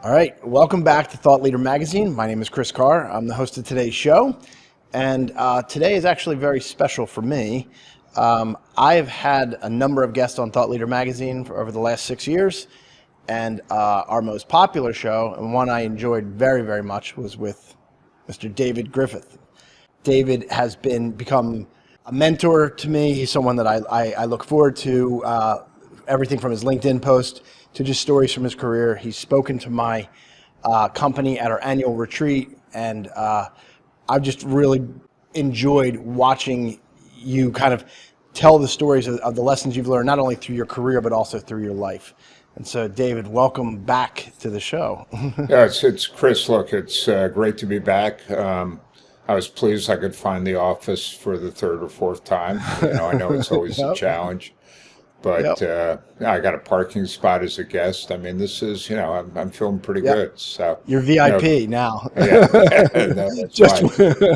All right, welcome back to Thought Leader Magazine. My name is Chris Carr. I'm the host of today's show, and today is actually very special for me. I've had a number of guests on Thought Leader Magazine for over the last 6 years, and our most popular show, and one I enjoyed very, very much, was with Mr. David Griffith. David has become a mentor to me. He's someone that I look forward to, everything from his LinkedIn post to just stories from his career. He's spoken to my company at our annual retreat, and I've just really enjoyed watching you kind of tell the stories of the lessons you've learned, not only through your career, but also through your life. And so, David, welcome back to the show. Yeah, it's Chris. Look, it's great to be back. I was pleased I could find the office for the third or fourth time. I know it's always a Yep. challenge. But I got a parking spot as a guest. I mean, this is, I'm feeling pretty good. So You're VIP now. yeah, no, that's Just fine.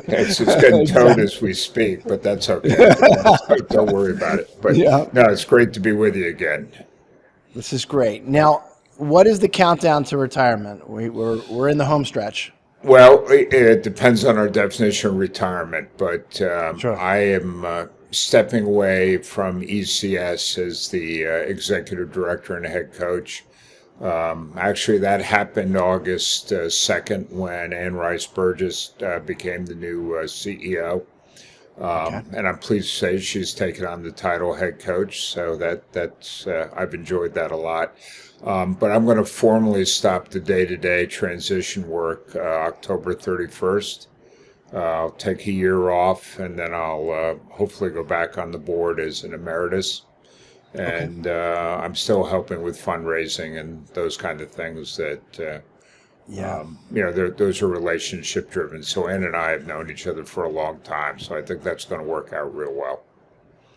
It's getting towed as we speak, but that's okay. Don't worry about it. But Yeah. no, it's great to be with you again. This is great. Now, what is the countdown to retirement? We're in the home stretch. Well, it depends on our definition of retirement, but Sure. I am stepping away from ECS as the executive director and head coach. Actually, that happened August 2nd when Ann Rice Burgess became the new CEO. And I'm pleased to say she's taken on the title head coach, so that's I've enjoyed that a lot. But I'm going to formally stop the day-to-day transition work October 31st. I'll take a year off, and then I'll hopefully go back on the board as an emeritus. And I'm still helping with fundraising and those kind of things that, those are relationship driven. So Ann and I have known each other for a long time, so I think that's going to work out real well.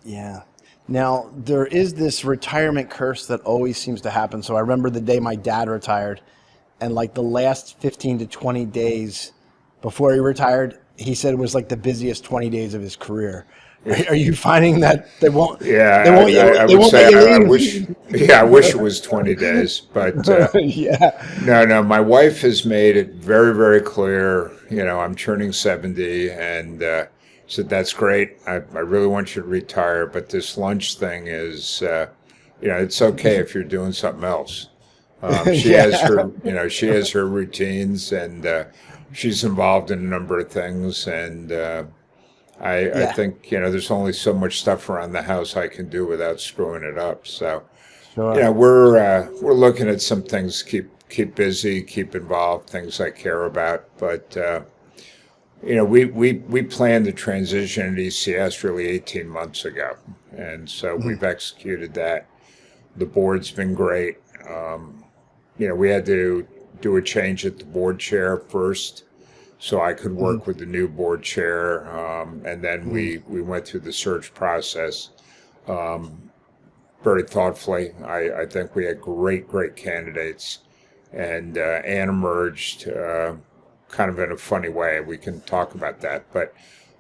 Yeah. Now, there is this retirement curse that always seems to happen. So I remember the day my dad retired, and like the last 15 to 20 days before he retired, he said it was like the busiest 20 days of his career. Are you finding that they won't? Yeah, They won't. I They would won't say let you I leave? wish. Yeah, I wish it was 20 days, but Yeah. no. My wife has made it very, very clear. I'm turning 70, and said that's great. I really want you to retire, but this lunch thing is, it's okay if you're doing something else. She Yeah. has she has her routines, and she's involved in a number of things, and I Yeah. think there's only so much stuff around the house I can do without screwing it up. So Sure. we're looking at some things, keep busy, keep involved, things I care about, but we planned the transition at ECS really 18 months ago, and so we've executed that. The board's been great. We had to do a change at the board chair first, so I could work with the new board chair, and then we went through the search process very thoughtfully. I think we had great candidates, and Ann emerged kind of in a funny way. We can talk about that, but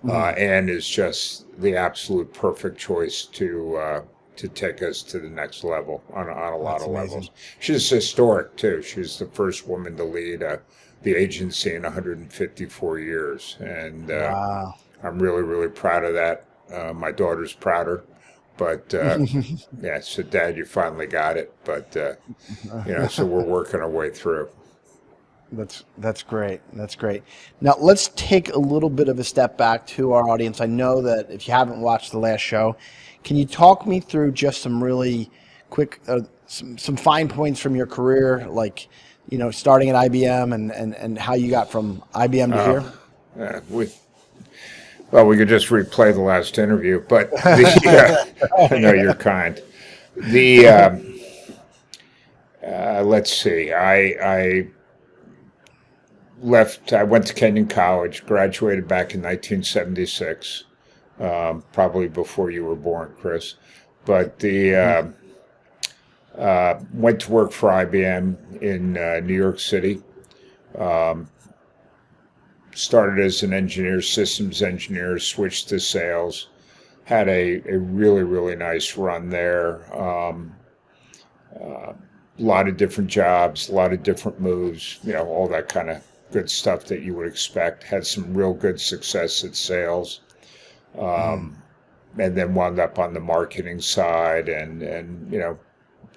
Ann is just the absolute perfect choice to take us to the next level on a lot of levels. She's historic too. She's the first woman to lead the agency in 154 years, and Wow. I'm really proud of that. My daughter's prouder, but yeah. So, Dad, you finally got it, but so we're working our way through. That's great. That's great. Now let's take a little bit of a step back to our audience. I know that if you haven't watched the last show, can you talk me through just some really quick, some fine points from your career, like starting at IBM and how you got from IBM to here? We could just replay the last interview, but no, you're kind. Let's see. I left. I went to Kenyon College, graduated back in 1976, probably before you were born, Chris. But went to work for IBM in New York City. Started as an engineer, systems engineer, switched to sales. Had a really nice run there. lot of different jobs, a lot of different moves, all that kind of good stuff that you would expect. Had some real good success at sales, and then wound up on the marketing side, and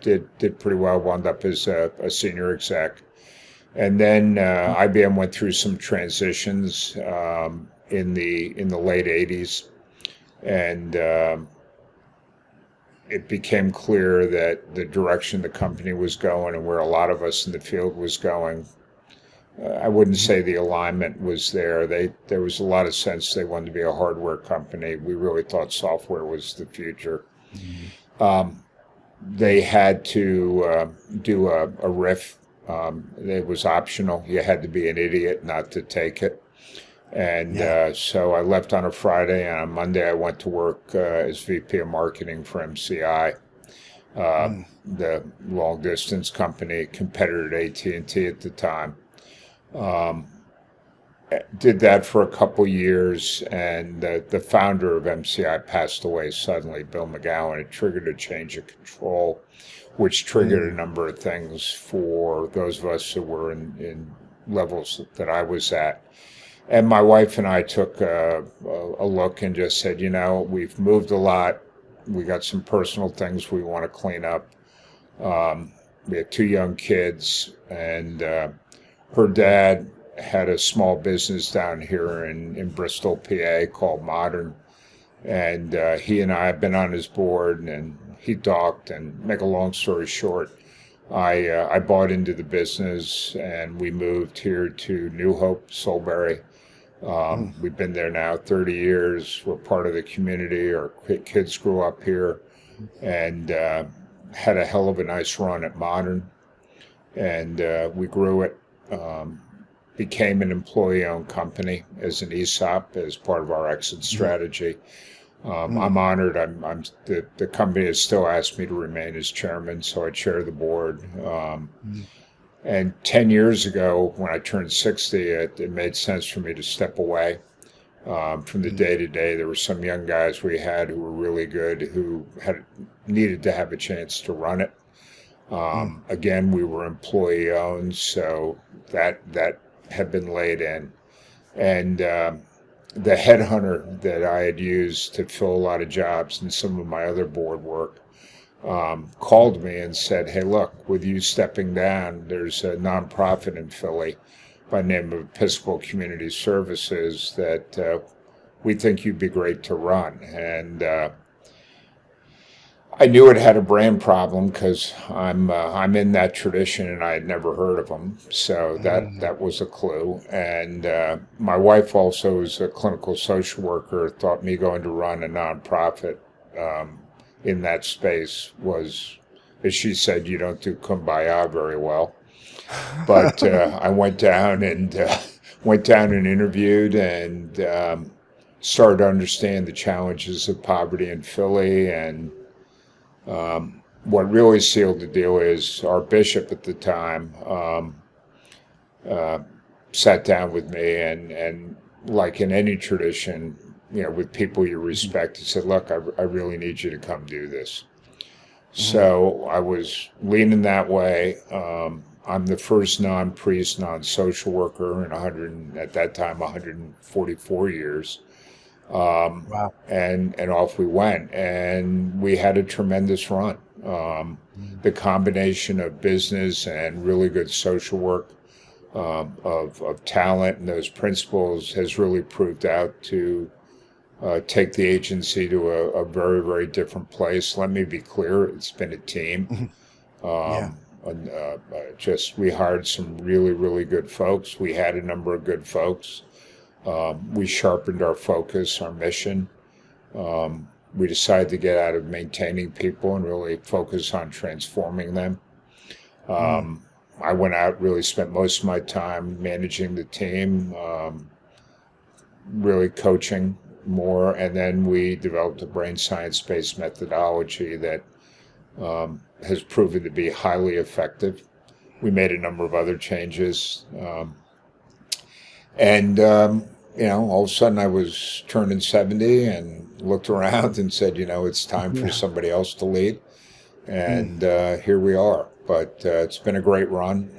did pretty well. Wound up as a senior exec, and then IBM went through some transitions in the late '80s, and it became clear that the direction the company was going and where a lot of us in the field was going, I wouldn't say the alignment was there. There was a lot of sense they wanted to be a hardware company. We really thought software was the future. They had to do a riff. It was optional. You had to be an idiot not to take it. And so I left on a Friday, and on Monday I went to work as VP of Marketing for MCI, the long-distance company, competitor to AT&T at the time. Did that for a couple years, and the founder of MCI passed away suddenly, Bill McGowan. It triggered a change of control, which triggered a number of things for those of us who were in levels that I was at. And my wife and I took a look and just said, we've moved a lot. We got some personal things we want to clean up. We had 2 young kids, and her dad had a small business down here in Bristol, PA, called Modern. And he and I have been on his board, and he docked. And make a long story short, I bought into the business, and we moved here to New Hope, Solebury. We've been there now 30 years. We're part of the community. Our kids grew up here, and had a hell of a nice run at Modern. And we grew it, became an employee-owned company as an ESOP as part of our exit strategy. I'm honored. The company has still asked me to remain as chairman, so I chair the board. And 10 years ago, when I turned 60, it made sense for me to step away from the day-to-day. There were some young guys we had who were really good, who needed to have a chance to run it. Again, we were employee-owned, so that had been laid in. And the headhunter that I had used to fill a lot of jobs and some of my other board work called me and said, hey, look, with you stepping down, there's a nonprofit in Philly by the name of Episcopal Community Services that we think you'd be great to run. And I knew it had a brand problem because I'm in that tradition, and I had never heard of them, so that was a clue. And my wife also is a clinical social worker. Thought me going to run a nonprofit in that space was, as she said, you don't do kumbaya very well. But I went down and interviewed, and started to understand the challenges of poverty in Philly. And what really sealed the deal is our bishop at the time sat down with me, and like in any tradition, with people you respect, he said, look, I really need you to come do this. So I was leaning that way. I'm the first non-priest, non-social worker in at that time, 144 years. Wow. And off we went, and we had a tremendous run. The combination of business and really good social work, of talent and those principles has really proved out to take the agency to a very, very different place. Let me be clear, it's been a team. We hired some really, really good folks. We had a number of good folks. We sharpened our focus, our mission. We decided to get out of maintaining people and really focus on transforming them. I went out, really spent most of my time managing the team, really coaching more, and then we developed a brain science-based methodology that has proven to be highly effective. We made a number of other changes. All of a sudden I was turning 70 and looked around and said, it's time for somebody else to lead. And here we are. but it's been a great run.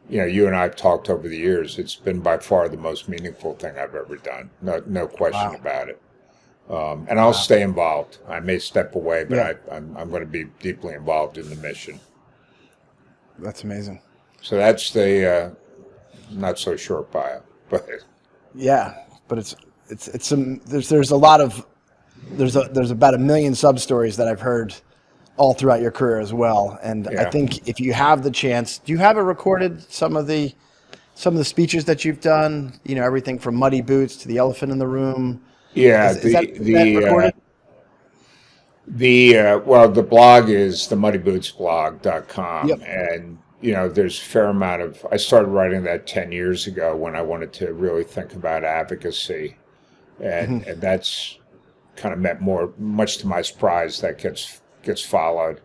You and I have talked over the years. It's been by far the most meaningful thing I've ever done. No question Wow. about it. And I'll stay involved. I may step away, but Yeah. I'm going to be deeply involved in the mission. That's amazing. So that's the not so short bio, but Yeah, but it's some there's a lot of there's about 1 million sub stories that I've heard all throughout your career as well. And I yeah. think if you have the chance, do you have it recorded? Some of the speeches that you've done, everything from Muddy Boots to the Elephant in the Room. Yeah, Is that recorded? The blog is themuddybootsblog.com, Yep. and there's a fair amount of. I started writing that 10 years ago when I wanted to really think about advocacy, and that's kind of meant much to my surprise, that gets followed.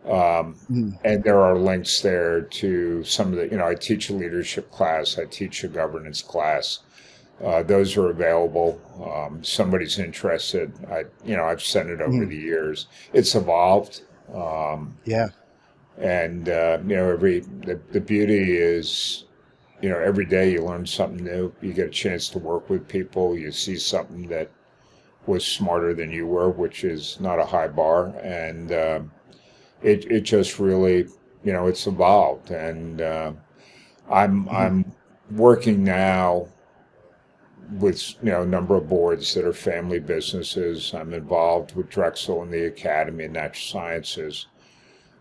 And there are links there to some of the. I teach a leadership class, I teach a governance class. Those are available. Somebody's interested. I've sent it over the years. It's evolved. Yeah. And the beauty is, every day you learn something new. You get a chance to work with people. You see something that was smarter than you were, which is not a high bar. And it just really, it's evolved. And I'm working now with a number of boards that are family businesses. I'm involved with Drexel and the Academy of Natural Sciences,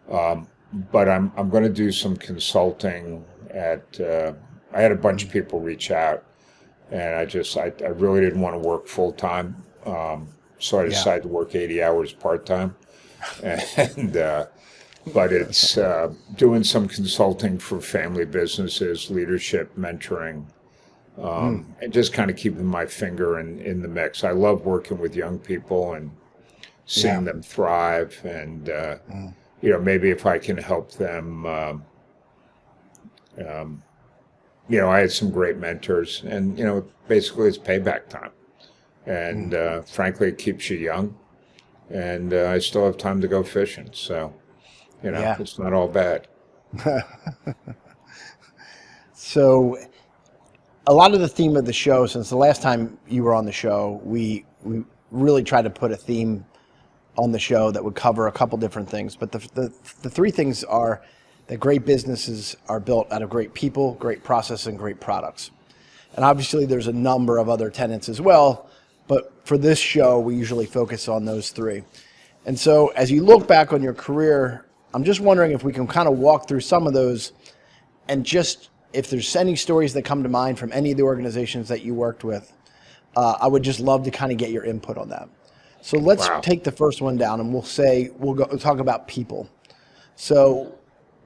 but I'm going to do some consulting at. I had a bunch of people reach out, and I really didn't want to work full time, so I decided to work 80 hours part time, and but it's doing some consulting for family businesses, leadership, mentoring. And just kind of keeping my finger in the mix. I love working with young people and seeing them thrive, and maybe if I can help them. I had some great mentors, and basically it's payback time, and frankly, it keeps you young, and I still have time to go fishing, so it's not all bad. So, a lot of the theme of the show, since the last time you were on the show, we really tried to put a theme on the show that would cover a couple different things. But the three things are that great businesses are built out of great people, great process, and great products. And obviously there's a number of other tenets as well, but for this show, we usually focus on those three. And so as you look back on your career, I'm just wondering if we can kind of walk through some of those, and just if there's any stories that come to mind from any of the organizations that you worked with, I would just love to kind of get your input on that. So let's take the first one down, and we'll talk about people. So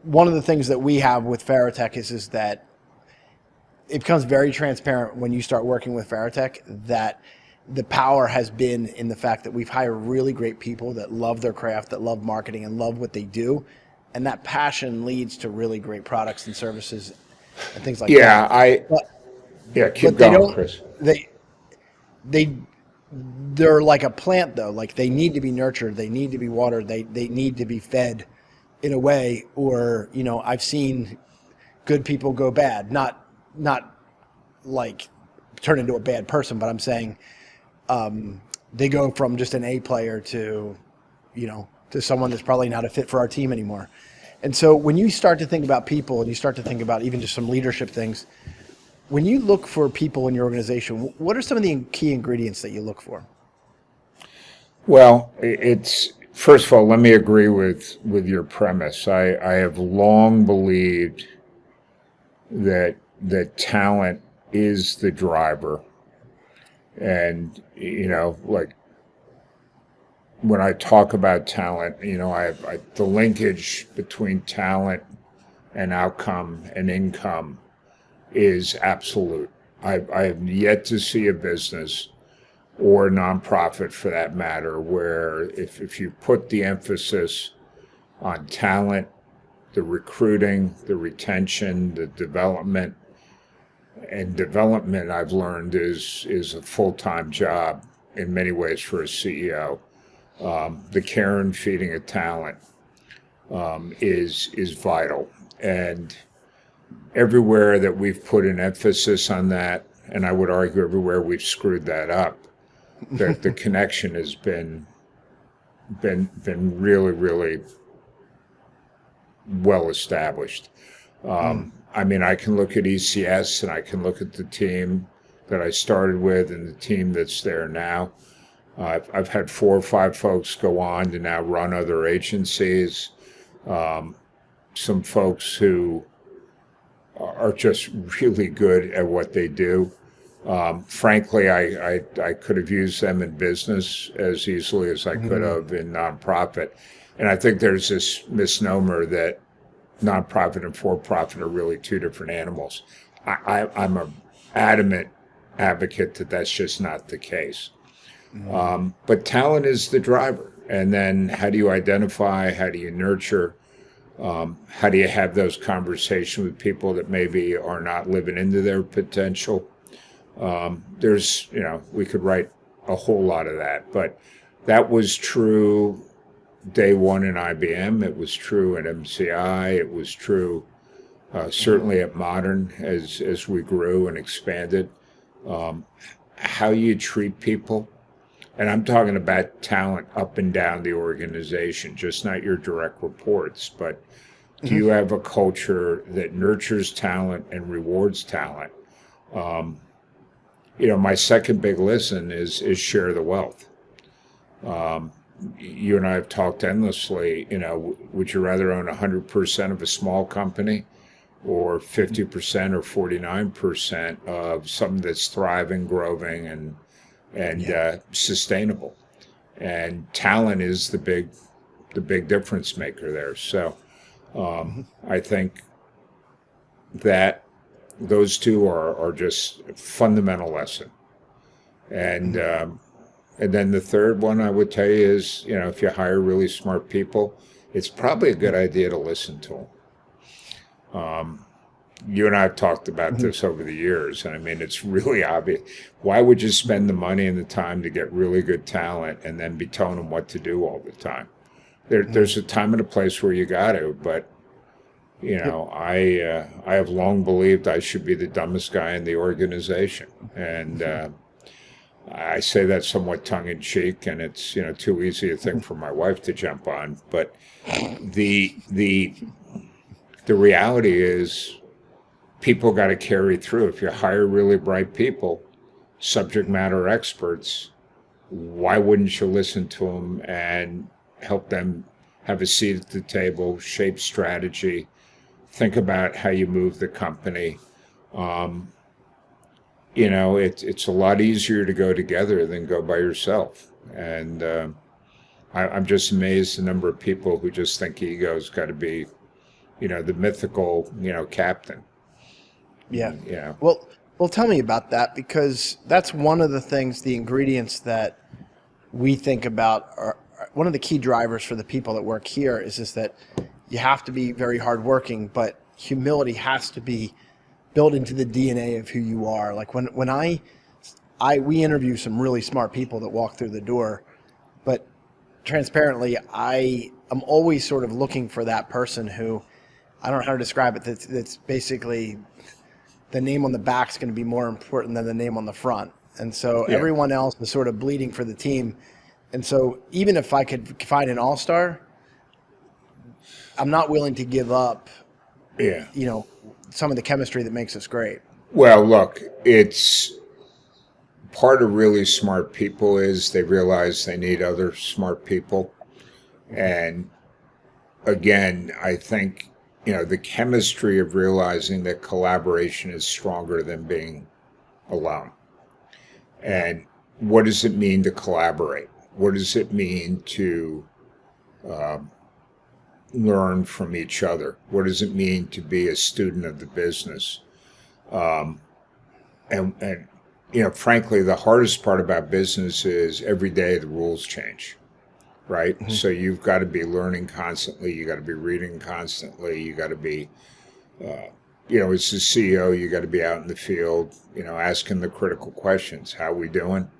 one of the things that we have with Farotech is that it becomes very transparent when you start working with Farotech that the power has been in the fact that we've hired really great people that love their craft, that love marketing, and love what they do. And that passion leads to really great products and services and things like that. Keep going, Chris. They're like a plant, though. Like, they need to be nurtured, they need to be watered, they need to be fed in a way, or I've seen good people go bad, not like turn into a bad person, but I'm saying they go from just an A player to someone that's probably not a fit for our team anymore. And so when you start to think about people, and you start to think about even just some leadership things, when you look for people in your organization, what are some of the key ingredients that you look for? Well, it's first of all, let me agree with your premise. I have long believed that talent is the driver, and like when I talk about talent, the linkage between talent and outcome and income is absolute. I have yet to see a business or a nonprofit, for that matter, where if you put the emphasis on talent, the recruiting, the retention, the development, and development, I've learned, is a full-time job in many ways for a CEO. The care and feeding of talent. is vital. And everywhere that we've put an emphasis on that, and I would argue everywhere we've screwed that up, the connection has been really, really well established. I mean, I can look at ECS and I can look at the team that I started with and the team that's there now. I've had 4 or 5 folks go on to now run other agencies. Some folks who are just really good at what they do. Frankly, I could have used them in business as easily as I could have in nonprofit. And I think there's this misnomer that nonprofit and for-profit are really 2 different animals. I'm an adamant advocate that that's just not the case. But talent is the driver. And then how do you identify, how do you nurture, how do you have those conversations with people that maybe are not living into their potential? There's, we could write a whole lot of that, but that was true day one in IBM. It was true at MCI. It was true certainly at Modern as we grew and expanded. How you treat people, and I'm talking about talent up and down the organization, just not your direct reports, but do you have a culture that nurtures talent and rewards talent? My second big lesson is share the wealth. You and I have talked endlessly, would you rather own 100% of a small company or 50% or 49% of something that's thriving, growing, and sustainable? And talent is the big difference maker there. So I think that those 2 are just a fundamental lesson. And then the third one I would tell you is, if you hire really smart people, it's probably a good idea to listen to them. You and I have talked about this over the years, and I mean, it's really obvious. Why would you spend the money and the time to get really good talent and then be telling them what to do all the time? There's a time and a place where you got to, but I have long believed I should be the dumbest guy in the organization, and I say that somewhat tongue-in-cheek, and it's too easy a thing for my wife to jump on. But the reality is, people got to carry through. If you hire really bright people, subject matter experts, why wouldn't you listen to them and help them have a seat at the table, shape strategy, think about how you move the company? It's a lot easier to go together than go by yourself. And I'm just amazed the number of people who just think ego's got to be, the mythical, captain. Yeah. Well, tell me about that, because that's one of the things, the ingredients that we think about are one of the key drivers for the people that work here is just that you have to be very hardworking, but humility has to be built into the DNA of who you are. Like when we interview some really smart people that walk through the door, but transparently, I am always sort of looking for that person who, I don't know how to describe it, that's basically the name on the back is going to be more important than the name on the front. And so everyone else is sort of bleeding for the team. And so even if I could find an all-star, I'm not willing to give up, some of the chemistry that makes us great. Well, look, it's part of really smart people is they realize they need other smart people. And again, I think, the chemistry of realizing that collaboration is stronger than being alone. And what does it mean to collaborate? What does it mean to learn from each other? What does it mean to be a student of the business? And frankly, the hardest part about business is every day the rules change, right? Mm-hmm. So you've got to be learning constantly. You got to be reading constantly. You got to be, as the CEO, you got to be out in the field, asking the critical questions. How are we doing?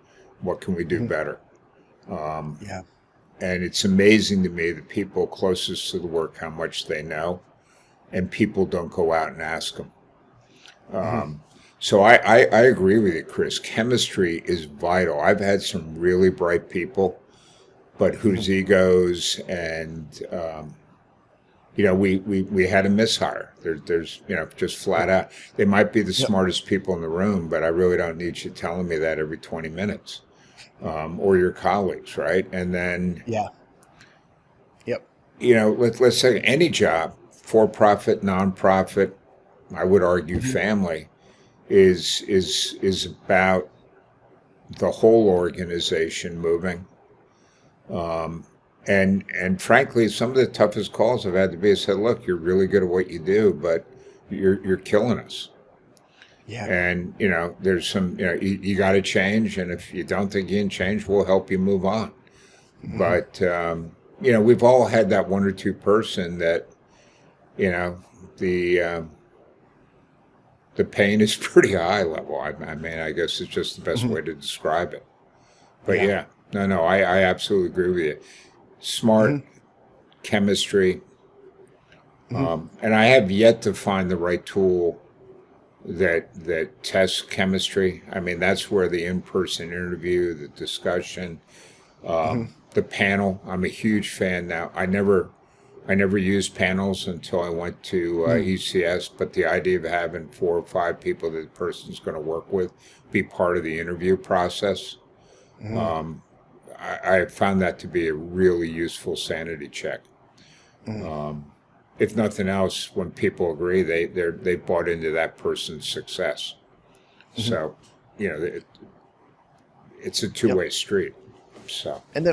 What can we do better? and it's amazing to me the people closest to the work how much they know, and people don't go out and ask them. So I agree with you, Chris. Chemistry is vital. I've had some really bright people, but whose egos and we had a mishire. There's just flat out. They might be the smartest people in the room, but I really don't need you telling me that every 20 minutes, or your colleagues, right? And then let's say any job, for-profit, non-profit, I would argue family, is about the whole organization moving. And frankly, some of the toughest calls I've had to be is said, look, you're really good at what you do, but you're killing us. Yeah. And, there's some, you got to change. And if you don't think you can change, we'll help you move on. But, we've all had that one or two person that, the pain is pretty high level. I mean, I guess it's just the best way to describe it. But no, I absolutely agree with you. Smart chemistry. And I have yet to find the right tool that tests chemistry. I mean, that's where the in-person interview, the discussion, the panel. I'm a huge fan now. I never used panels until I went to ECS, but the idea of having 4 or 5 people that the person's going to work with be part of the interview process, I found that to be a really useful sanity check. If nothing else, when people agree, they bought into that person's success. So, it's a two-way street. So, and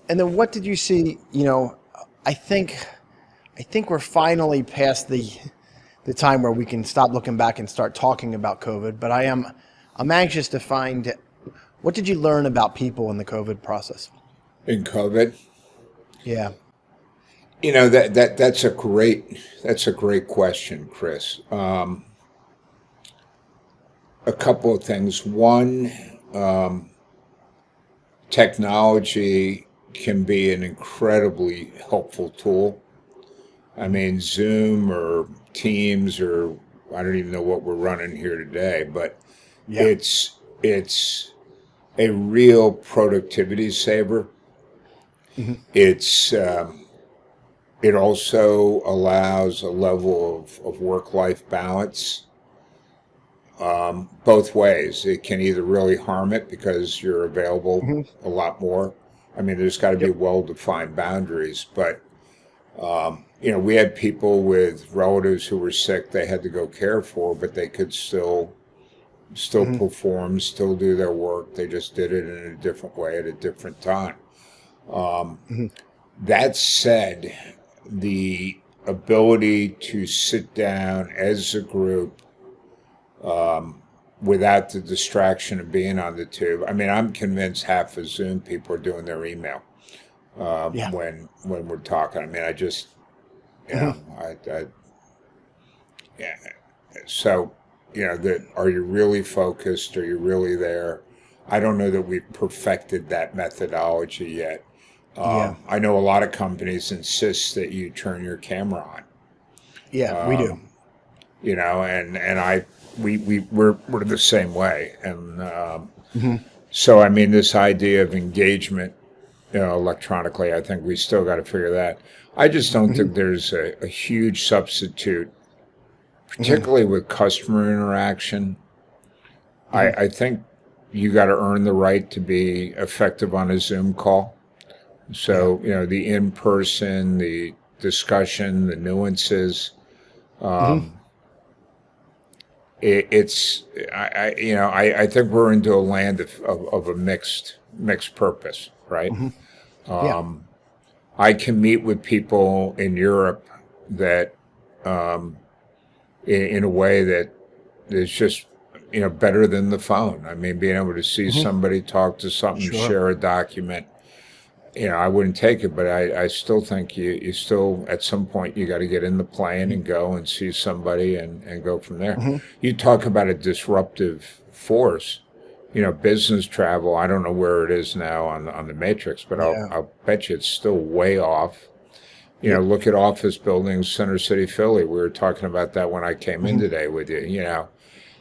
then what did you see? I think we're finally past the time where we can stop looking back and start talking about COVID. But I'm anxious to find, what did you learn about people in the COVID process? In COVID? Yeah. That's a great question, Chris. A couple of things. One, technology can be an incredibly helpful tool. I mean, Zoom or Teams, or I don't even know what we're running here today, but it's a real productivity saver. It also allows a level of work-life balance both ways. It can either really harm it because you're available a lot more. I mean, there's got to be well-defined boundaries, but we had people with relatives who were sick they had to go care for, but they could still perform, still do their work. They just did it in a different way at a different time. That said, the ability to sit down as a group without the distraction of being on the tube. I mean, I'm convinced half of Zoom people are doing their email when we're talking. I mean, I just, So, are you really focused? Are you really there? I don't know that we've perfected that methodology yet. I know a lot of companies insist that you turn your camera on. Yeah, we do. And we're the same way. And so, I mean, this idea of engagement, electronically, I think we still got to figure that. I just don't think there's a huge substitute, particularly with customer interaction. I think you got to earn the right to be effective on a Zoom call. So, the in-person, the discussion, the nuances, I think we're into a land of a mixed purpose, right? I can meet with people in Europe that, in a way that is just, better than the phone. I mean, being able to see somebody, talk to something, share a document, I wouldn't take it, but I still think you still, at some point, you got to get in the plane and go and see somebody and go from there. You talk about a disruptive force. business travel, I don't know where it is now on the matrix, but Yeah. I'll bet you it's still way off. Yep. Look at office buildings, Center City, Philly. We were talking about that when I came in Mhm. today with you. Mhm.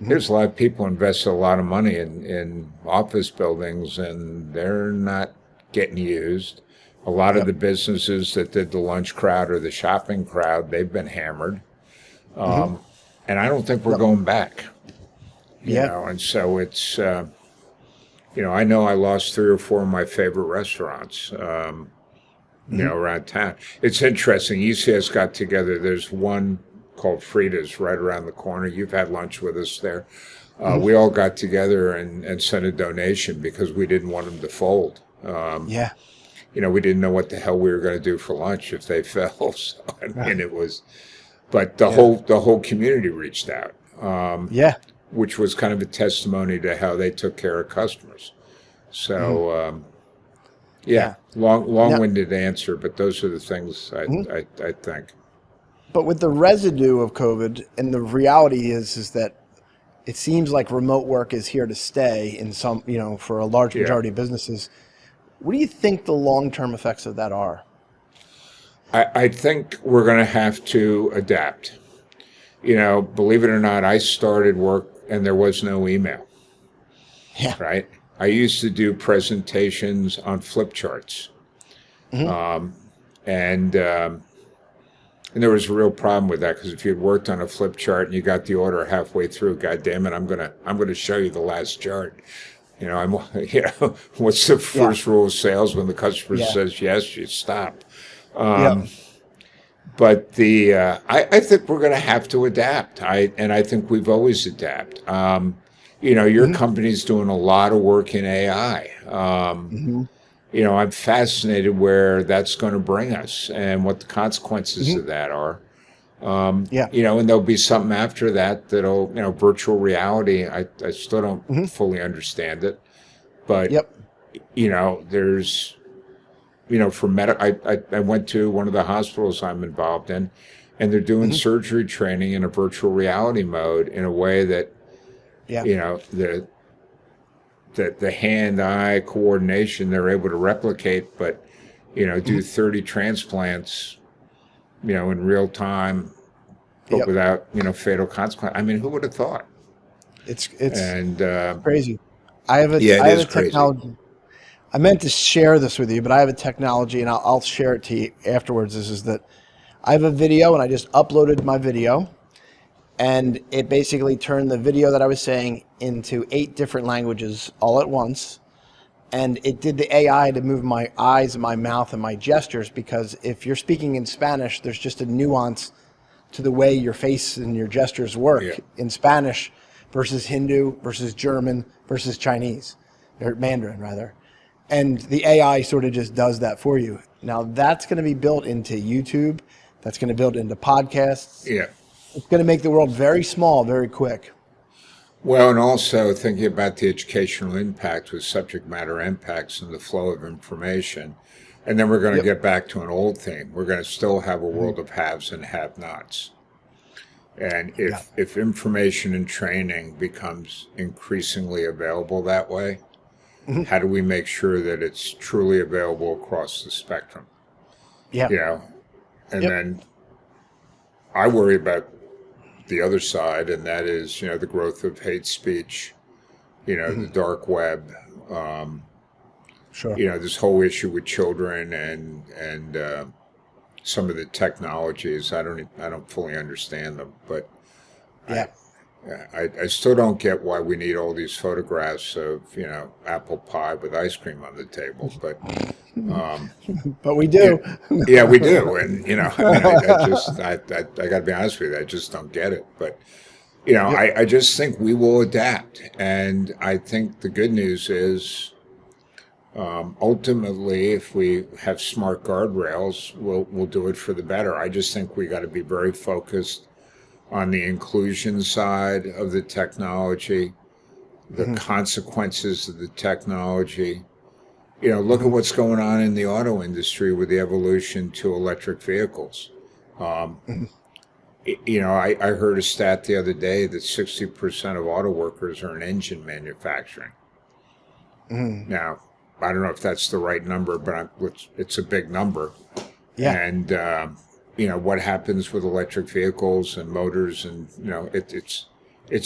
There's a lot of people invested a lot of money in office buildings, and they're not getting used. A lot of Yep. the businesses that did the lunch crowd or the shopping crowd, they've been hammered. Mhm. And I don't think we're Yep. going back, Yeah. and so it's, I know I lost 3 or 4 of my favorite restaurants, Mhm. around town. It's interesting. UCS got together. There's one called Frida's right around the corner. You've had lunch with us there. Mhm. We all got together and sent a donation because we didn't want them to fold. Yeah. We didn't know what the hell we were going to do for lunch if they fell. So, it was, but the Yeah. whole community reached out, Yeah. which was kind of a testimony to how they took care of customers. Mhm. So, yeah, Yeah. Now, long-winded answer, but those are the things mhm. I think. But with the residue of COVID, and the reality is that it seems like remote work is here to stay in some, for a large Yeah. majority of businesses. What do you think the long-term effects of that are? I think we're going to have to adapt. Believe it or not, I started work and there was no email, Yeah. right? I used to do presentations on flip charts. Mhm. And and there was a real problem with that because if you'd worked on a flip chart and you got the order halfway through, God damn it, I'm gonna show you the last chart. I'm what's the Yeah. first rule of sales when the customer Yeah. says yes, you stop. Yep. But I think we're going to have to adapt. I think we've always adapt. Your Mhm. company's doing a lot of work in AI. Mhm. I'm fascinated where that's going to bring us and what the consequences Mhm. of that are. Yeah. And there'll be something after that that'll, virtual reality. I still don't Mhm. fully understand it, but Yep. there's for I went to one of the hospitals I'm involved in, and they're doing Mhm. surgery training in a virtual reality mode in a way that Yeah. the hand-eye coordination they're able to replicate, but Mhm. do 30 transplants, in real time, but Yep. without fatal consequence. I mean, who would have thought? It's And crazy. yeah, it I have is a crazy. technology. I meant to share this with you, but I have a technology, and I'll share it to you afterwards. This is that I have a video, and I just uploaded my video, and it basically turned the video that I was saying into 8 different languages all at once. And it did the AI to move my eyes and my mouth and my gestures, because if you're speaking in Spanish, there's just a nuance to the way your face and your gestures Yeah. work in Spanish versus Hindu versus German versus Chinese, or Mandarin rather. And the AI sort of just does that for you. Now that's going to be built into YouTube. That's going to build into podcasts. Yeah. It's going to make the world very small, very quick. Well, and also thinking about the educational impact with subject matter impacts and the flow of information. And then we're going to Yep. get back to an old theme. We're going to still have a Mhm. world of haves and have-nots. And Yeah. if information and training becomes increasingly available that way, Mhm. how do we make sure that it's truly available across the spectrum? Yeah. You know, and Yep. then I worry about the other side, and that is, the growth of hate speech, the Mhm. dark web, um, Sure. this whole issue with children and some of the technologies. I don't fully understand them, but I, Yeah. I still don't get why we need all these photographs of apple pie with ice cream on the table. But But we yeah, do. yeah, we do, and I mean, I just I got to be honest with you, I just don't get it. But Yep. I just think we will adapt, and I think the good news is. Ultimately, if we have smart guardrails, we'll do it for the better. I just think we got to be very focused on the inclusion side of the technology, the Mhm. consequences of the technology. Look at Mhm. what's going on in the auto industry with the evolution to electric vehicles. Um, Mhm. I heard a stat the other day that 60% of auto workers are in engine manufacturing. Now, I don't know if that's the right number, but it's a big number. Yeah. And what happens with electric vehicles and motors, and it's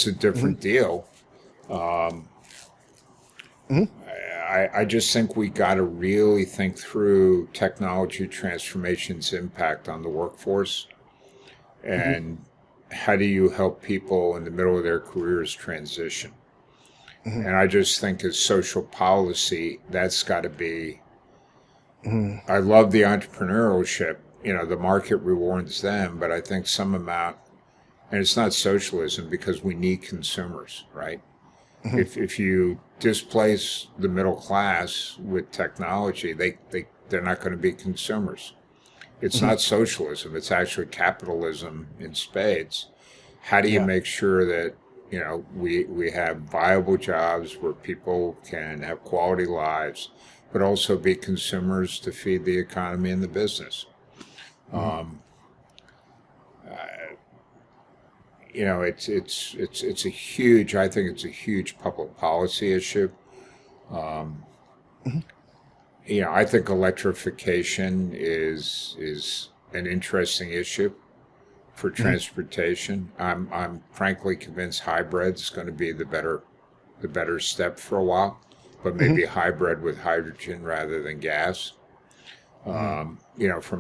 a different deal. I just think we got to really think through technology transformation's impact on the workforce, and how do you help people in the middle of their careers transition? And I just think as social policy, that's got to be. I love the entrepreneurship. The market rewards them, but I think some amount, and it's not socialism because we need consumers, right? If you displace the middle class with technology, they're not going to be consumers. It's not socialism. It's actually capitalism in spades. How do you make sure that we have viable jobs where people can have quality lives, but also be consumers to feed the economy and the business? It's a huge. I think it's a huge public policy issue. I think electrification is an interesting issue for transportation. I'm frankly convinced hybrid's going to be the better step for a while, but maybe hybrid with hydrogen rather than gas. From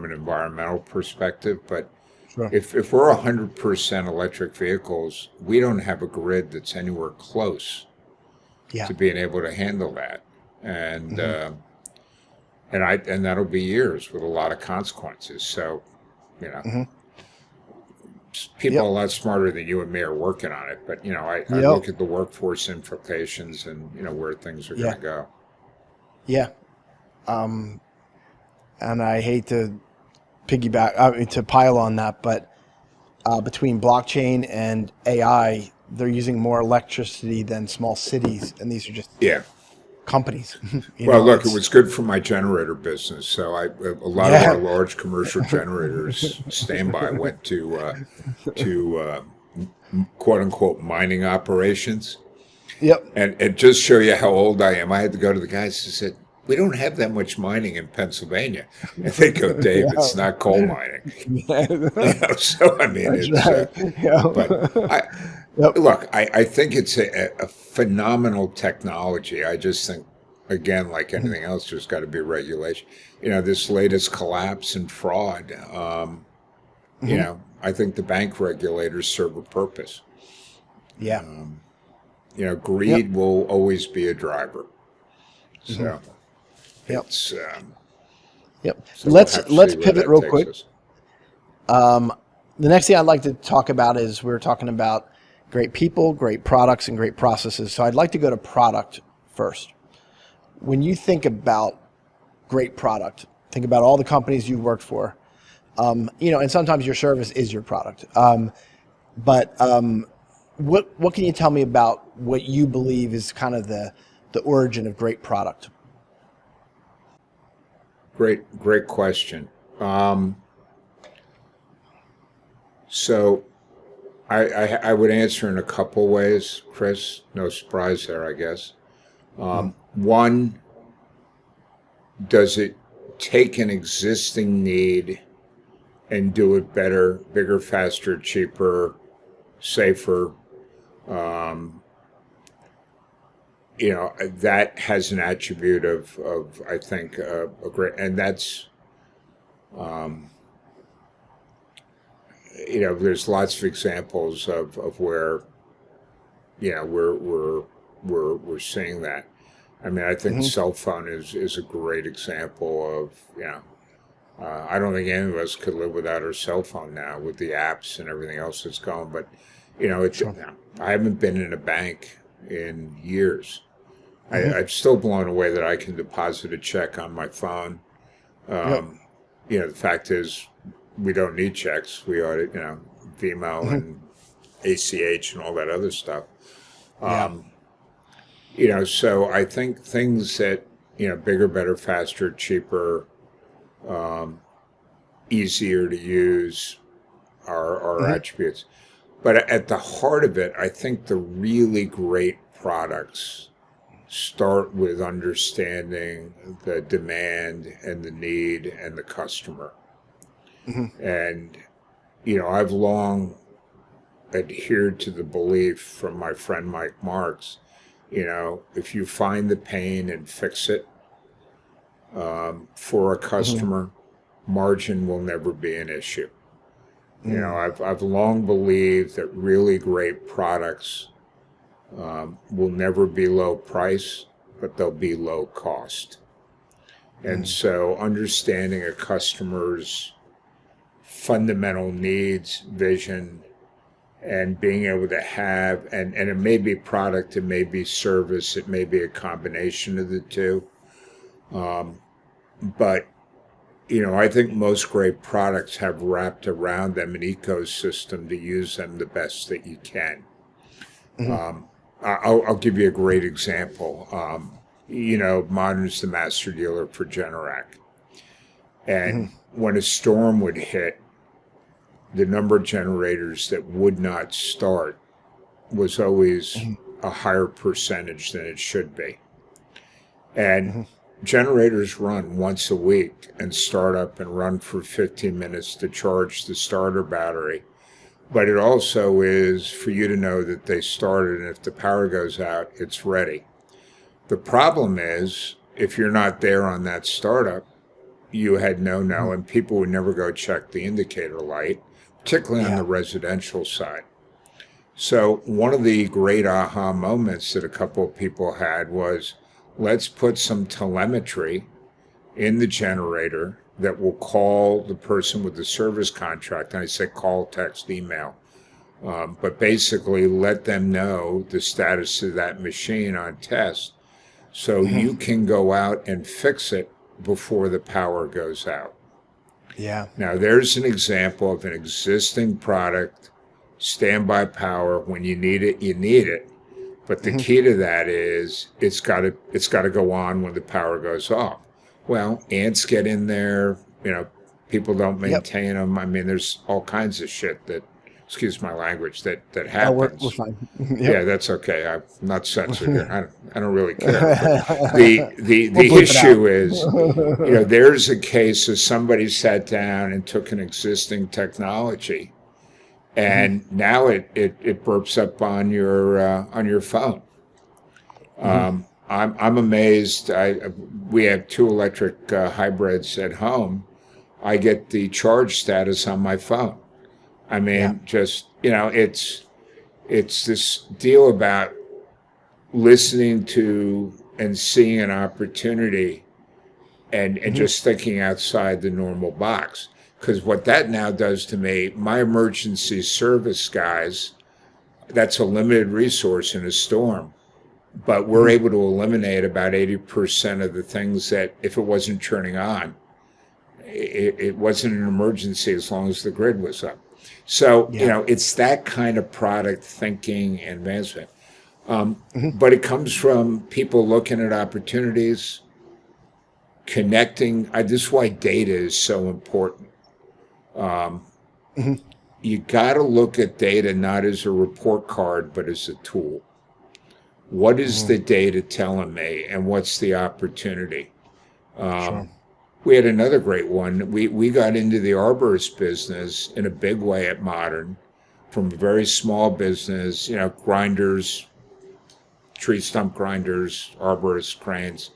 an environmental perspective, but. Sure. If we're 100% electric vehicles, we don't have a grid that's anywhere close to being able to handle that, and that'll be years with a lot of consequences. So, people a lot smarter than you and me are working on it. But I look at the workforce implications and where things are going to go. Yeah, and I hate to to pile on that, but between blockchain and AI, they're using more electricity than small cities, and these are just companies. Look, it was good for my generator business. So a lot of our large commercial generators standby went to quote unquote mining operations. Yep. And just show you how old I am, I had to go to the guys and said, we don't have that much mining in Pennsylvania. And they go, Dave, it's not coal mining. So, I mean, look, I think it's a phenomenal technology. I just think, again, like anything else, there's got to be regulation. This latest collapse and fraud, I think the bank regulators serve a purpose. Yeah. Greed will always be a driver. So. Yep. So Let's pivot real quick. The next thing I'd like to talk about is we're talking about great people, great products, and great processes. So I'd like to go to product first. When you think about great product, think about all the companies you've worked for. And sometimes your service is your product. But what can you tell me about what you believe is kind of the origin of great product? Great question. So I would answer in a couple ways, Chris. No surprise there, I guess. One, does it take an existing need and do it better, bigger, faster, cheaper, safer? That has an attribute of I think, a great, and that's, there's lots of examples of where, we're seeing that. I mean, I think cell phone is a great example of, I don't think any of us could live without our cell phone now with the apps and everything else that's going, but, I haven't been in a bank in years. I'm still blown away that I can deposit a check on my phone. The fact is, we don't need checks. We ought to, Vimo and ACH and all that other stuff. So I think things that, bigger, better, faster, cheaper, easier to use are attributes. But at the heart of it, I think the really great products start with understanding the demand and the need and the customer. And, I've long adhered to the belief from my friend Mike Marks, if you find the pain and fix it for a customer, margin will never be an issue. I've long believed that really great products will never be low price, but they'll be low cost. And so understanding a customer's fundamental needs, vision, and being able to have, and it may be product, it may be service, it may be a combination of the two. But, I think most great products have wrapped around them an ecosystem to use them the best that you can. I'll give you a great example. Modern's the master dealer for Generac. And when a storm would hit, the number of generators that would not start was always a higher percentage than it should be. And generators run once a week and start up and run for 15 minutes to charge the starter battery. But it also is for you to know that they started, and if the power goes out, it's ready. The problem is, if you're not there on that startup, you had no, and people would never go check the indicator light, particularly on the residential side. So one of the great aha moments that a couple of people had was, let's put some telemetry in the generator that will call the person with the service contract. And I say call, text, email. But basically let them know the status of that machine on test so you can go out and fix it before the power goes out. Yeah. Now, there's an example of an existing product, standby power. When you need it, you need it. But the key to that is it's got to go on when the power goes off. Well, ants get in there. People don't maintain them. I mean, there's all kinds of shit that, excuse my language, that happens. We're fine. Yeah, that's okay. I'm not censored here. I don't really care. The issue is, there's a case of somebody sat down and took an existing technology, and now it burps up on your phone. I'm amazed. We have 2 electric hybrids at home. I get the charge status on my phone. I mean, it's this deal about listening to and seeing an opportunity and just thinking outside the normal box. Because what that now does to me, my emergency service guys, that's a limited resource in a storm. But we're able to eliminate about 80% of the things that, if it wasn't turning on, it wasn't an emergency as long as the grid was up. So, it's that kind of product thinking and advancement. But it comes from people looking at opportunities, connecting. This is why data is so important. You got to look at data not as a report card, but as a tool. What is the data telling me, and what's the opportunity? Sure. We had another great one. We got into the arborist business in a big way at Modern, from a very small business, grinders, tree stump grinders, arborists, cranes.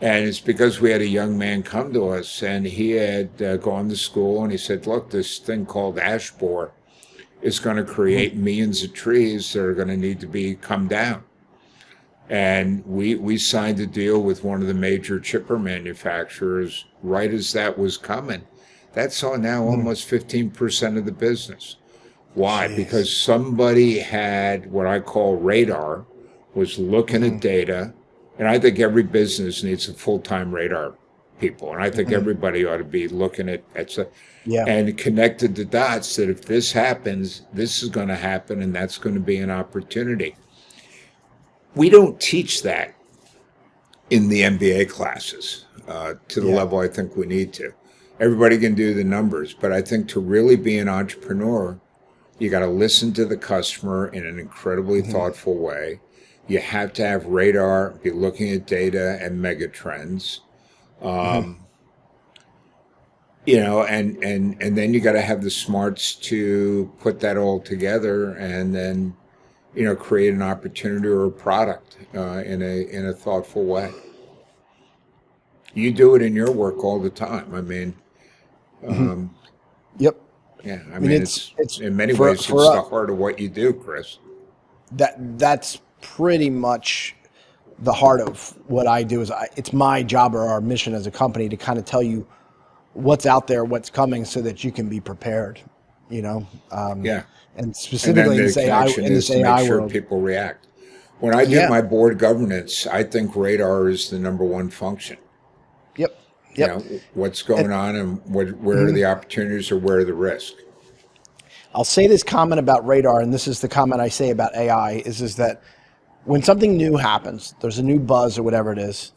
And it's because we had a young man come to us, and he had gone to school, and he said, look, this thing called ash borer is going to create millions of trees that are going to need to come down. And we signed a deal with one of the major chipper manufacturers right as that was coming. That's now almost 15% of the business. Why? Jeez. Because somebody had what I call radar, was looking at data, and I think every business needs a full-time radar people, and I think everybody ought to be looking at and connected the dots that if this happens, this is going to happen, and that's going to be an opportunity. We don't teach that in the MBA classes to the level I think we need to. Everybody can do the numbers, but I think to really be an entrepreneur, you got to listen to the customer in an incredibly thoughtful way. You have to have radar, be looking at data and mega trends. And then you got to have the smarts to put that all together and then, create an opportunity or a product in a thoughtful way. You do it in your work all the time. I mean, Yep. yeah, I mean, mean, it's in many for ways, it's the heart of what you do, Chris. that's pretty much the heart of what I do. It's my job or our mission as a company to kind of tell you what's out there, what's coming, so that you can be prepared. Yeah. And And then specifically the connection in is this to make AI sure world. people react. When I do Yeah. my board governance, I think radar is the number one function. Yep. You Yep. know, what's going on and where are the opportunities or where are the risks? I'll say this comment about radar, and this is the comment I say about AI, is that when something new happens, there's a new buzz or whatever it is,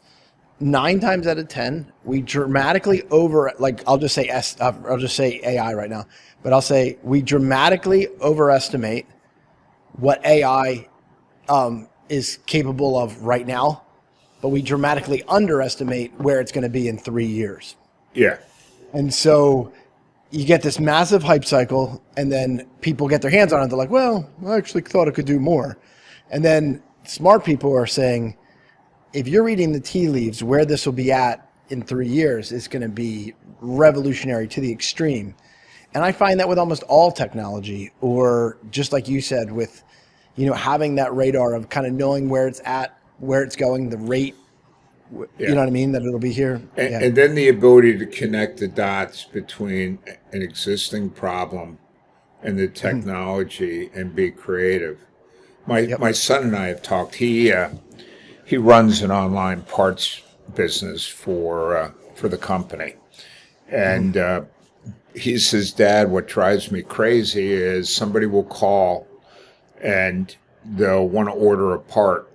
9 times out of 10, we dramatically I'll just say AI right now, but I'll say we dramatically overestimate what AI is capable of right now, but we dramatically underestimate where it's going to be in 3 years. Yeah. And so you get this massive hype cycle, and then people get their hands on it. They're like, well, I actually thought it could do more. And then smart people are saying, if you're reading the tea leaves, where this will be at in 3 years is going to be revolutionary to the extreme. And I find that with almost all technology, or just like you said, with, having that radar of kind of knowing where it's at, where it's going, the rate, Yeah. you know what I mean, that it'll be here. And then the ability to connect the dots between an existing problem and the technology and be creative. My son and I have talked. He runs an online parts business for the company, and he says, "Dad, what drives me crazy is somebody will call and they'll want to order a part,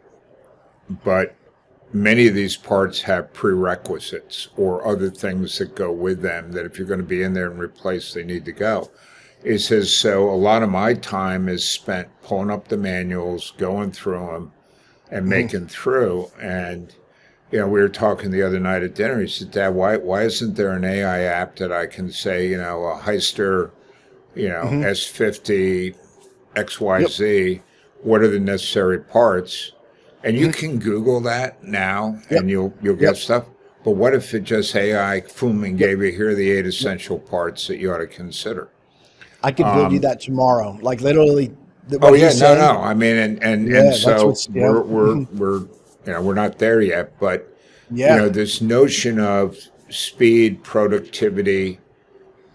but many of these parts have prerequisites or other things that go with them that if you're going to be in there and replace, they need to go." He says, so a lot of my time is spent pulling up the manuals, going through them, and making through. And, we were talking the other night at dinner. He said, Dad, why isn't there an AI app that I can say, a Heister, S50, XYZ, what are the necessary parts? And you can Google that now, and you'll get stuff. But what if it just AI, boom, and gave you, here are the 8 essential parts that you ought to consider? I could build you that tomorrow, like literally. Oh yeah, no. I mean, and so we're not there yet, but this notion of speed, productivity,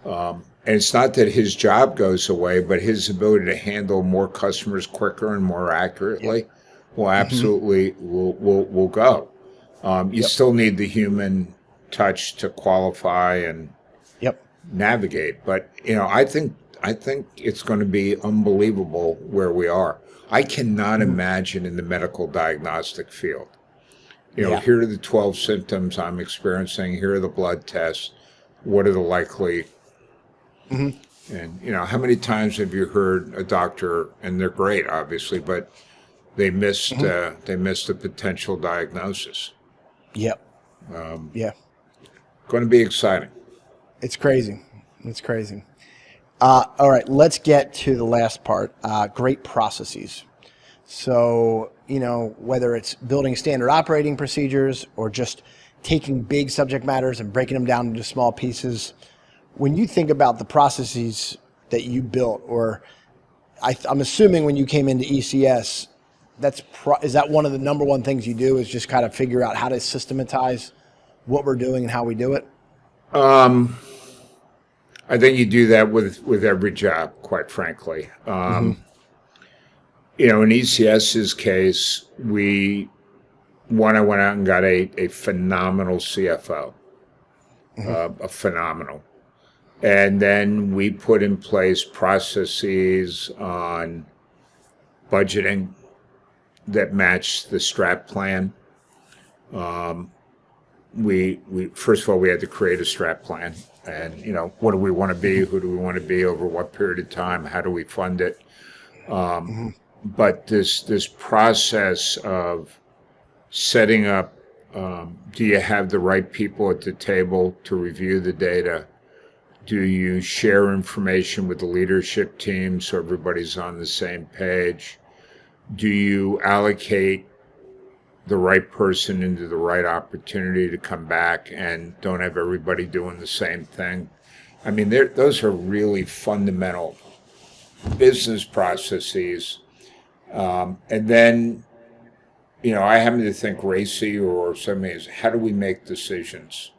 and it's not that his job goes away, but his ability to handle more customers quicker and more accurately will absolutely will go. You still need the human touch to qualify and navigate, but I think it's going to be unbelievable where we are. I cannot imagine in the medical diagnostic field. Here are the 12 symptoms I'm experiencing. Here are the blood tests. What are the likely? And how many times have you heard a doctor, and they're great, obviously, but they missed a potential diagnosis. Yeah. Going to be exciting. It's crazy. All right, let's get to the last part, great processes. So, whether it's building standard operating procedures or just taking big subject matters and breaking them down into small pieces, when you think about the processes that you built, or I'm assuming when you came into ECS, is that one of the number one things you do, is just kind of figure out how to systematize what we're doing and how we do it? I think you do that with every job, quite frankly. In ECS's case, I went out and got a phenomenal CFO, a phenomenal. And then we put in place processes on budgeting that matched the strat plan. We first of all, we had to create a strat plan, and what do we want to be, who do we want to be, over what period of time, how do we fund it, but this process of setting up, do you have the right people at the table to review the data? Do you share information with the leadership team so everybody's on the same page? Do you allocate the right person into the right opportunity to come back and don't have everybody doing the same thing? I mean, those are really fundamental business processes. And then, I happen to think racy or something is, how do we make decisions?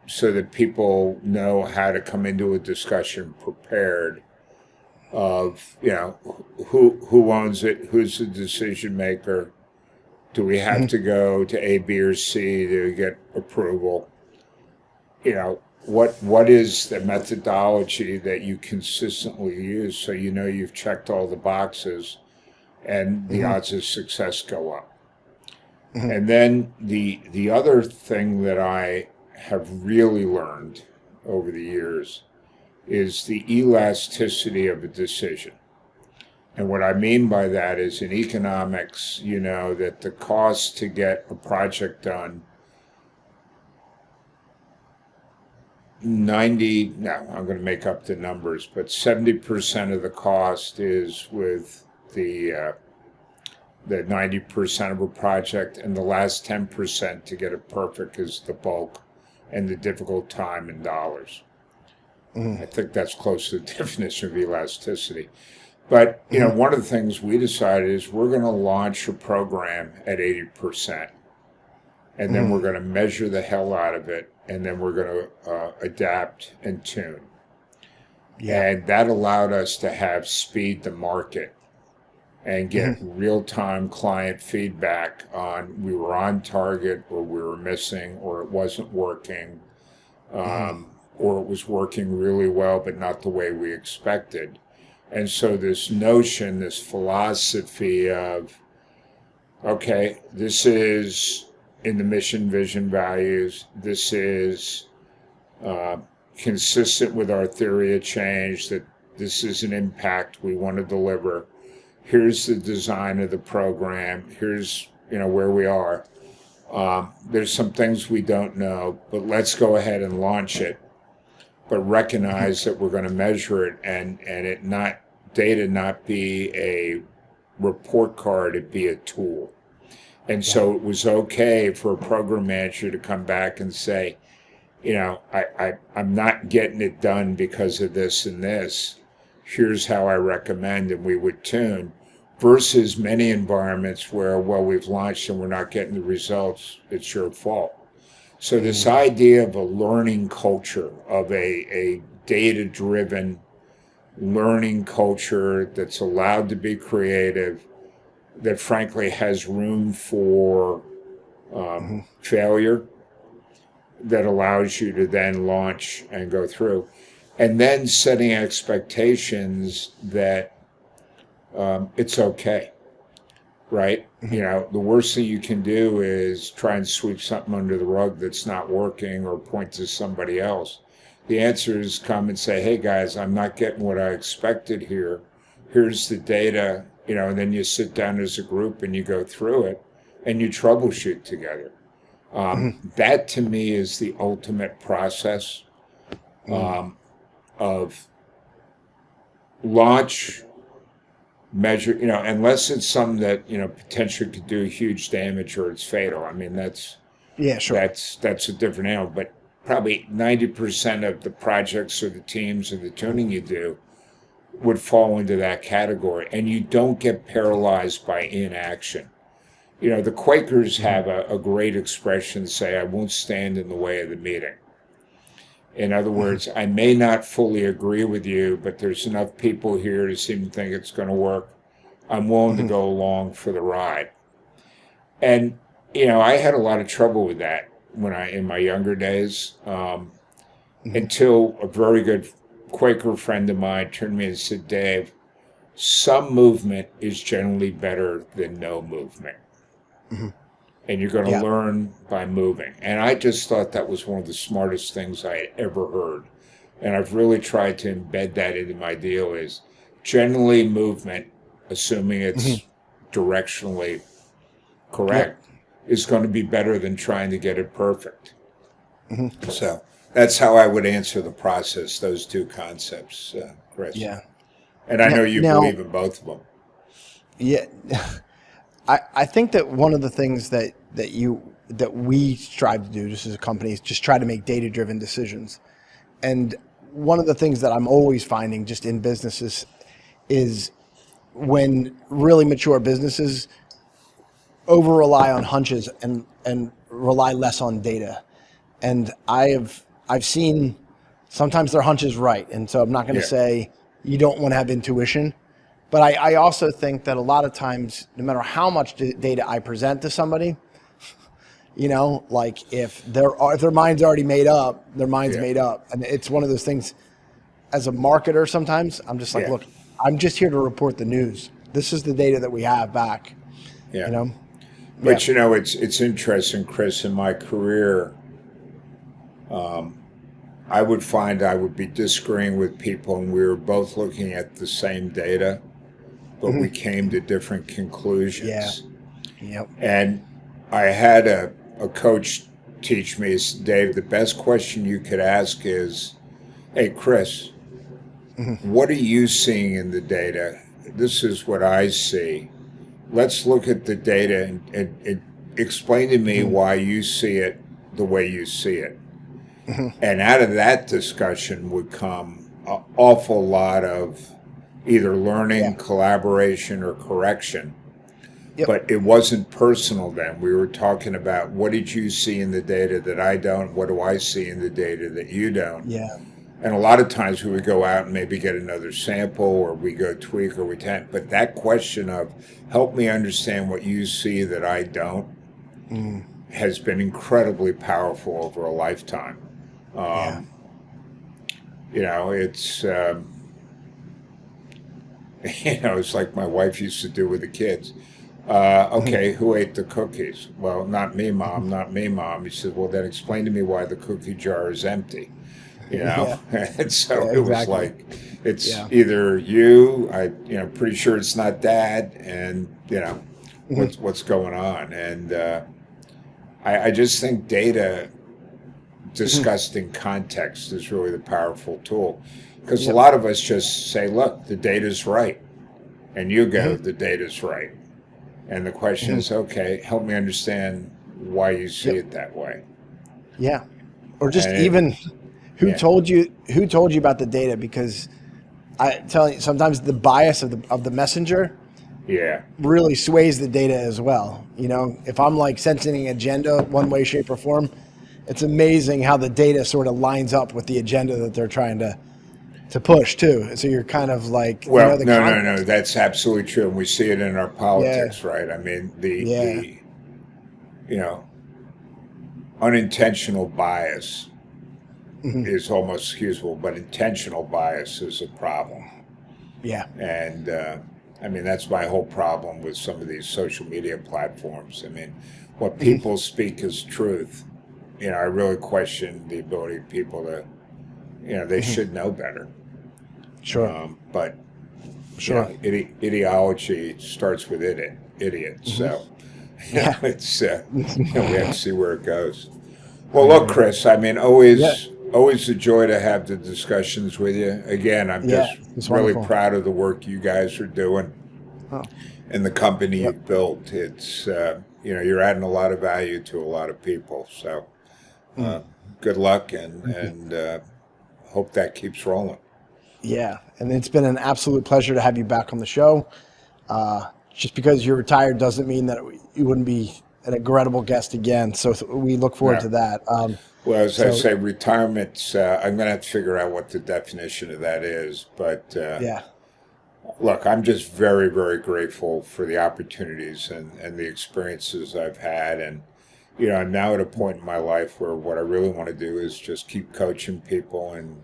So that people know how to come into a discussion prepared of, who owns it, who's the decision maker, do we have to go to A, B, or C to get approval? What is the methodology that you consistently use so you've checked all the boxes and the odds of success go up? And then the other thing that I have really learned over the years is the elasticity of a decision. And what I mean by that is in economics, that the cost to get a project done, I'm going to make up the numbers, but 70% of the cost is with the 90% of a project, and the last 10% to get it perfect is the bulk and the difficult time in dollars. I think that's close to the definition of elasticity. But, one of the things we decided is we're going to launch a program at 80%, and then we're going to measure the hell out of it, and then we're going to adapt and tune. Yeah. And that allowed us to have speed to market and get real-time client feedback on we were on target or we were missing or it wasn't working or it was working really well but not the way we expected. And so this notion, this philosophy of, okay, this is in the mission, vision, values, this is consistent with our theory of change, that this is an impact we want to deliver. Here's the design of the program. Here's, where we are. There's some things we don't know, but let's go ahead and launch it. But recognize that we're going to measure it and it not be a report card, it be a tool. And so it was okay for a program manager to come back and say, I'm not getting it done because of this and this. Here's how I recommend, and we would tune, versus many environments where, we've launched and we're not getting the results, it's your fault. So this idea of a learning culture, of a data-driven learning culture that's allowed to be creative, that frankly has room for failure, that allows you to then launch and go through. And then setting expectations that it's okay, right? The worst thing you can do is try and sweep something under the rug that's not working or point to somebody else. The answer is come and say, hey guys, I'm not getting what I expected here. Here's the data, and then you sit down as a group and you go through it and you troubleshoot together. That to me is the ultimate process of launch, measure, unless it's something that, potentially could do huge damage or it's fatal. I mean, that's a different animal, but probably 90% of the projects or the teams or the tuning you do would fall into that category. And you don't get paralyzed by inaction. The Quakers have a great expression, say, I won't stand in the way of the meeting. In other words, I may not fully agree with you, but there's enough people here to seem to think it's going to work. I'm willing to go along for the ride. And, I had a lot of trouble with that in my younger days, until a very good Quaker friend of mine turned to me and said, Dave, some movement is generally better than no movement. And you're going to learn by moving. And I just thought that was one of the smartest things I had ever heard. And I've really tried to embed that into my deal is generally movement assuming it's directionally Yep. correct, is going to be better than trying to get it perfect. So that's how I would answer the process, those two concepts, Chris. Yeah. And I know you Now, believe in both of them. yeah, I think that one of the things that we strive to do just as a company is just try to make data-driven decisions. And one of the things that I'm always finding just in businesses is when really mature businesses over rely on hunches and rely less on data. And I've seen sometimes their hunch is right. And so I'm not going to Yeah. say you don't want to have intuition, but I also think that a lot of times, no matter how much data I present to somebody, like if their mind's already made up, their mind's Yeah. made up. And it's one of those things as a marketer, sometimes I'm just like, Yeah. look, I'm just here to report the news. This is the data that we have back, Yeah. you know? Yeah. But it's interesting, Chris. In my career, I would find I would be disagreeing with people, and we were both looking at the same data, but we came to different Yeah. conclusions. Yep. And I had a coach teach me, Dave, the best question you could ask is, "Hey, Chris, what are you seeing in the data? This is what I see. Let's look at the data and explain to me why you see it the way you see it." And out of that discussion would come an awful lot of either learning, Yeah. collaboration, or correction. Yep. But it wasn't personal then. We were talking about, what did you see in the data that I don't? What do I see in the data that you don't? Yeah. And a lot of times we would go out and maybe get another sample, or we go tweak, or we tend. But that question of, help me understand what you see that I don't, has been incredibly powerful over a lifetime. Yeah. It's it's like my wife used to do with the kids. Okay, who ate the cookies? Well, not me, Mom. Not me, Mom. He said, well, then explain to me why the cookie jar is empty. Yeah. And so Yeah, it was exactly. like, it's Yeah. either you, pretty sure it's not Dad, and what's going on. And I just think data discussed in context is really the powerful tool, because a lot of us just say, look, the data's right, and you go, the data's right. And the question is, okay, help me understand why you see Yep. it that way. Yeah. Or just And even who yeah. told you about the data, because I tell you, sometimes the bias of the messenger Yeah. really sways the data as well. If I'm like sensing an agenda one way, shape, or form, it's amazing how the data sort of lines up with the agenda that they're trying to push too. So you're kind of like, Well, the no, context. that's absolutely true. And we see it in our Yeah. politics, right? I mean, Yeah. the unintentional bias is almost excusable, but intentional bias is a problem. Yeah. And I mean, that's my whole problem with some of these social media platforms. I mean, what people speak as truth, I really question the ability of people to, they should know better. Sure. But Sure. ideology starts with idiot. So Yeah. it's we have to see where it goes. Well, I look, agree. Chris. I mean, Yeah. always a joy to have the discussions with you. Again, I'm Yeah. just It's really wonderful. proud of the work you guys are doing Oh. and the company Yep. you've built. It's you're adding a lot of value to a lot of people. So good luck, and hope that keeps rolling. Yeah. And it's been an absolute pleasure to have you back on the show. Just because you're retired doesn't mean that you wouldn't be an incredible guest again. So we look forward No. to that. Well, as I So say, retirement, I'm going to have to figure out what the definition of that is. But yeah. look, I'm just very, very grateful for the opportunities and the experiences I've had. And, I'm now at a point in my life where what I really want to do is just keep coaching people and,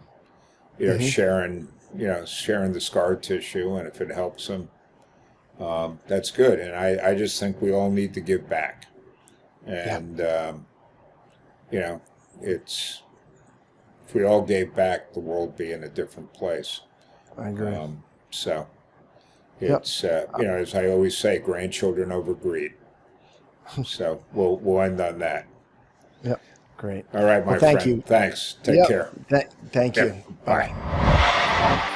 sharing the scar tissue. And if it helps them, that's good. And I just think we all need to give back. And, it's, if we all gave back, the world would be in a different place. I agree. So, It's as I always say, grandchildren over greed. So we'll end on that. Yep. Great. All right, my Well, thank friend. you. Thanks. Take Yep. care. Thank you. Yep. Bye. Bye.